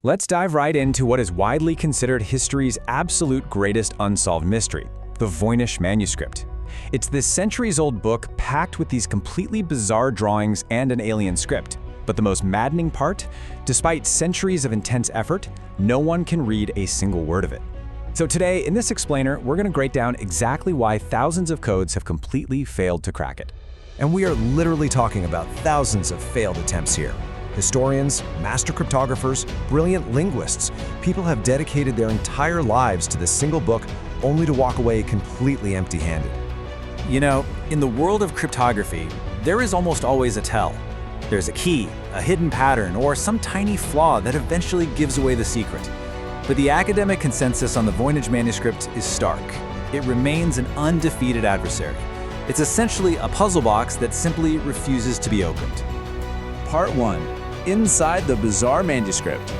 Let's dive right into what is widely considered history's absolute greatest unsolved mystery, the Voynich Manuscript. It's this centuries-old book packed with these completely bizarre drawings and an alien script. But the most maddening part? Despite centuries of intense effort, no one can read a single word of it. So today, in this explainer, we're going to break down exactly why thousands of codes have completely failed to crack it. And we are literally talking about thousands of failed attempts here. Historians, master cryptographers, brilliant linguists, people have dedicated their entire lives to this single book only to walk away completely empty-handed. You know, in the world of cryptography, there is almost always a tell. There's a key, a hidden pattern, or some tiny flaw that eventually gives away the secret. But the academic consensus on the Voynich Manuscript is stark. It remains an undefeated adversary. It's essentially a puzzle box that simply refuses to be opened. Part 1. Inside the bizarre manuscript.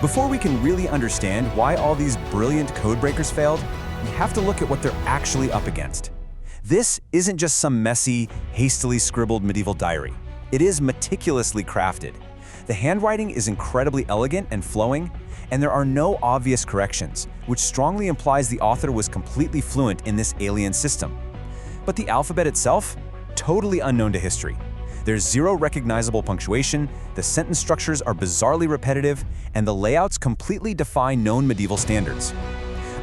Before we can really understand why all these brilliant codebreakers failed, we have to look at what they're actually up against. This isn't just some messy, hastily scribbled medieval diary. It is meticulously crafted. The handwriting is incredibly elegant and flowing, and there are no obvious corrections, which strongly implies the author was completely fluent in this alien system. But the alphabet itself? Totally unknown to history. There's zero recognizable punctuation, the sentence structures are bizarrely repetitive, and the layouts completely defy known medieval standards.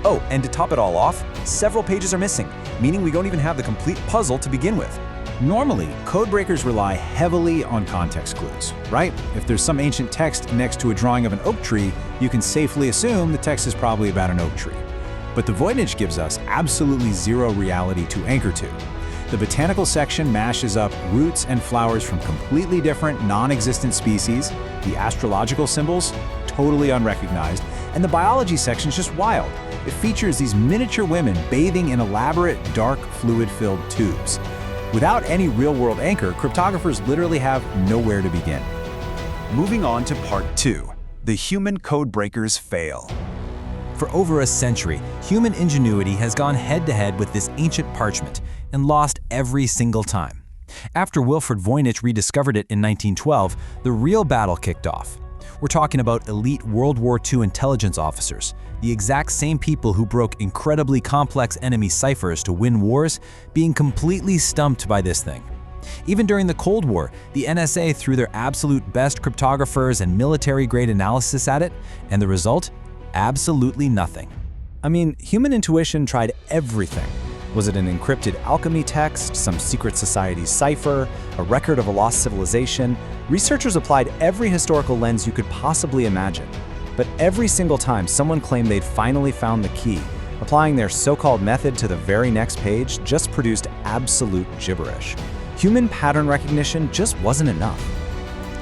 Oh, and to top it all off, several pages are missing, meaning we don't even have the complete puzzle to begin with. Normally, codebreakers rely heavily on context clues, right? If there's some ancient text next to a drawing of an oak tree, you can safely assume the text is probably about an oak tree. But the Voynich gives us absolutely zero reality to anchor to. The botanical section mashes up roots and flowers from completely different, non-existent species, the astrological symbols, totally unrecognized, and the biology section is just wild. It features these miniature women bathing in elaborate, dark, fluid-filled tubes. Without any real-world anchor, cryptographers literally have nowhere to begin. Moving on to Part 2. The human codebreakers fail. For over a century, human ingenuity has gone head-to-head with this ancient parchment and lost every single time. After Wilfred Voynich rediscovered it in 1912, the real battle kicked off. We're talking about elite World War II intelligence officers, the exact same people who broke incredibly complex enemy ciphers to win wars, being completely stumped by this thing. Even during the Cold War, the NSA threw their absolute best cryptographers and military-grade analysis at it, and the result? Absolutely nothing. I mean, human intuition tried everything. Was it an encrypted alchemy text, some secret society cipher, a record of a lost civilization? Researchers applied every historical lens you could possibly imagine. But every single time someone claimed they'd finally found the key, applying their so-called method to the very next page just produced absolute gibberish. Human pattern recognition just wasn't enough.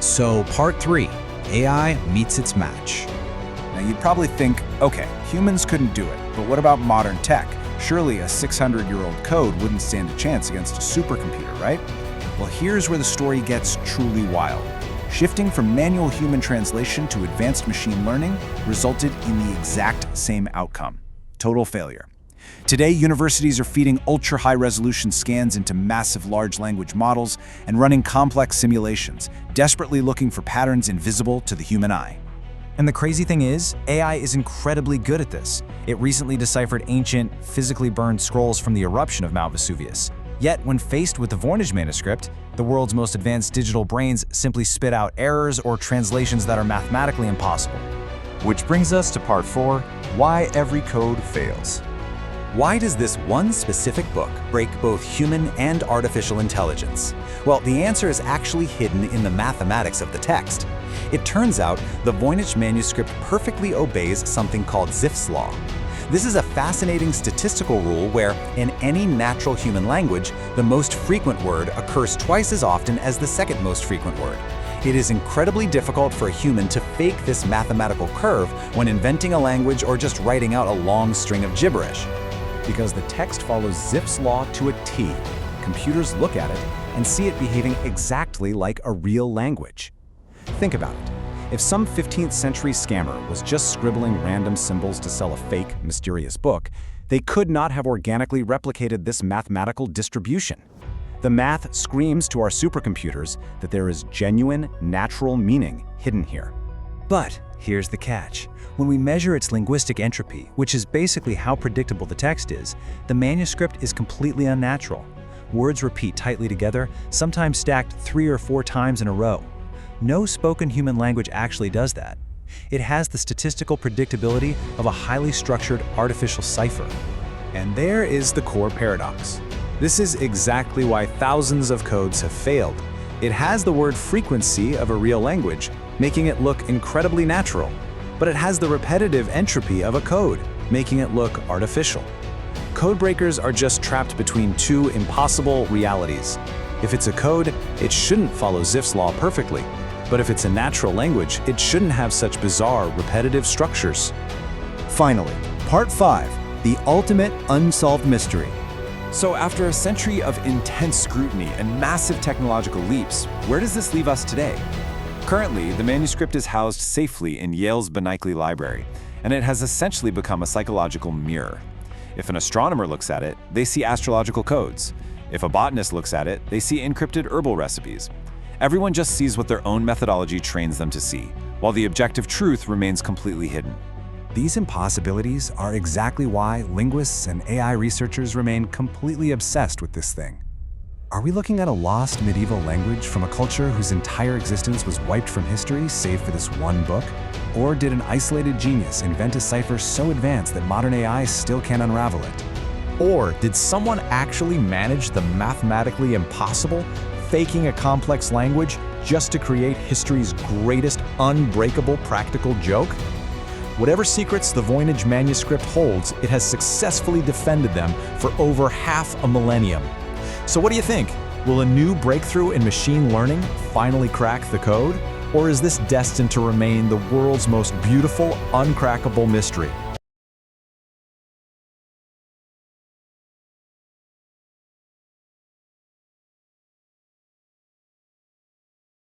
So, Part 3. AI meets its match. Now, you'd probably think, okay, humans couldn't do it, but what about modern tech? Surely a 600-year-old code wouldn't stand a chance against a supercomputer, right? Well, here's where the story gets truly wild. Shifting from manual human translation to advanced machine learning resulted in the exact same outcome: total failure. Today, universities are feeding ultra-high-resolution scans into massive large language models and running complex simulations, desperately looking for patterns invisible to the human eye. And the crazy thing is, AI is incredibly good at this. It recently deciphered ancient, physically burned scrolls from the eruption of Mount Vesuvius. Yet, when faced with the Voynich Manuscript, the world's most advanced digital brains simply spit out errors or translations that are mathematically impossible. Which brings us to Part 4, why every code fails. Why does this one specific book break both human and artificial intelligence? Well, the answer is actually hidden in the mathematics of the text. It turns out the Voynich Manuscript perfectly obeys something called Zipf's law. This is a fascinating statistical rule where, in any natural human language, the most frequent word occurs twice as often as the second most frequent word. It is incredibly difficult for a human to fake this mathematical curve when inventing a language or just writing out a long string of gibberish. Because the text follows Zipf's law to a T, computers look at it and see it behaving exactly like a real language. Think about it. If some 15th century scammer was just scribbling random symbols to sell a fake, mysterious book, they could not have organically replicated this mathematical distribution. The math screams to our supercomputers that there is genuine, natural meaning hidden here. But Here's the catch. When we measure its linguistic entropy, which is basically how predictable the text is, the manuscript is completely unnatural. Words repeat tightly together, sometimes stacked 3 or 4 times in a row. No spoken human language actually does that. It has the statistical predictability of a highly structured artificial cipher. And there is the core paradox. This is exactly why thousands of codes have failed. It has the word frequency of a real language, making it look incredibly natural. But it has the repetitive entropy of a code, making it look artificial. Codebreakers are just trapped between 2 impossible realities. If it's a code, it shouldn't follow Zipf's law perfectly. But if it's a natural language, it shouldn't have such bizarre, repetitive structures. Finally, Part 5, the ultimate unsolved mystery. So after a century of intense scrutiny and massive technological leaps, where does this leave us today? Currently, the manuscript is housed safely in Yale's Benightley Library, and it has essentially become a psychological mirror. If an astronomer looks at it, they see astrological codes. If a botanist looks at it, they see encrypted herbal recipes. Everyone just sees what their own methodology trains them to see, while the objective truth remains completely hidden. These impossibilities are exactly why linguists and AI researchers remain completely obsessed with this thing. Are we looking at a lost medieval language from a culture whose entire existence was wiped from history save for this one book? Or did an isolated genius invent a cipher so advanced that modern AI still can't unravel it? Or did someone actually manage the mathematically impossible, faking a complex language just to create history's greatest unbreakable practical joke? Whatever secrets the Voynich Manuscript holds, it has successfully defended them for over half a millennium. So what do you think? Will a new breakthrough in machine learning finally crack the code? Or is this destined to remain the world's most beautiful, uncrackable mystery?